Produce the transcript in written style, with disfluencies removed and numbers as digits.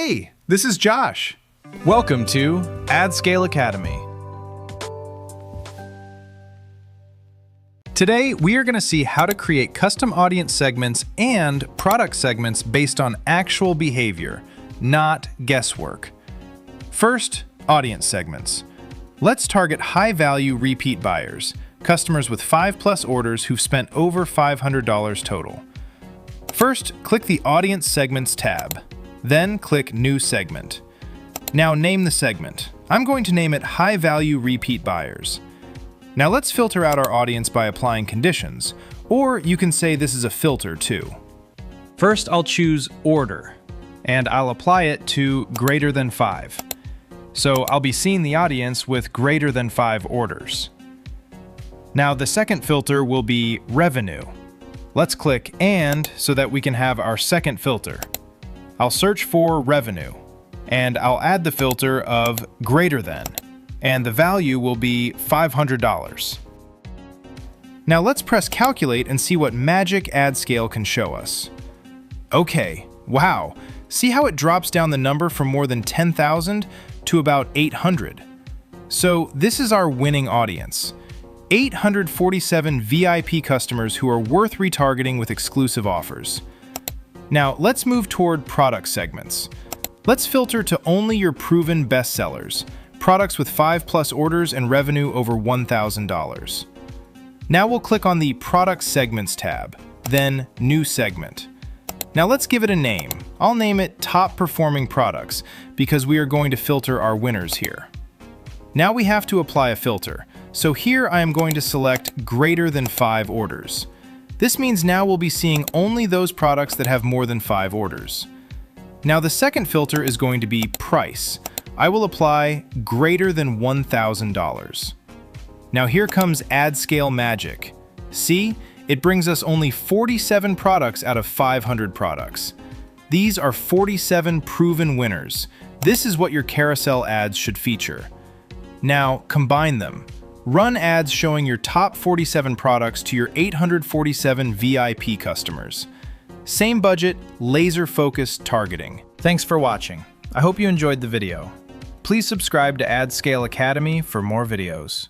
Hey, this is Josh. Welcome to AdScale Academy. Today, we are going to see how to create custom audience segments and product segments based on actual behavior, not guesswork. First, audience segments. Let's target high-value repeat buyers, customers with 5+ orders who've spent over $500 total. First, click the Audience Segments tab. Then click New Segment. Now name the segment. I'm going to name it High-Value Repeat Buyers. Now let's filter out our audience by applying conditions, or you can say this is a filter too. First, I'll choose Order, and I'll apply it to greater than 5. So I'll be seeing the audience with greater than 5 orders. Now the second filter will be Revenue. Let's click And so that we can have our second filter. I'll search for Revenue, and I'll add the filter of greater than, and the value will be $500. Now let's press Calculate and see what magic AdScale can show us. Okay, wow, see how it drops down the number from more than 10,000 to about 800. So this is our winning audience. 847 VIP customers who are worth retargeting with exclusive offers. Now let's move toward product segments. Let's filter to only your proven bestsellers, products with 5+ orders and revenue over $1,000. Now we'll click on the Product Segments tab, then New Segment. Now let's give it a name. I'll name it Top Performing Products because we are going to filter our winners here. Now we have to apply a filter. So here I am going to select greater than 5 orders. This means now we'll be seeing only those products that have more than 5 orders. Now the second filter is going to be price. I will apply greater than $1,000. Now here comes AdScale magic. See, it brings us only 47 products out of 500 products. These are 47 proven winners. This is what your carousel ads should feature. Now combine them. Run ads showing your top 47 products to your 847 VIP customers. Same budget, laser-focused targeting. Thanks for watching. I hope you enjoyed the video. Please subscribe to AdScale Academy for more videos.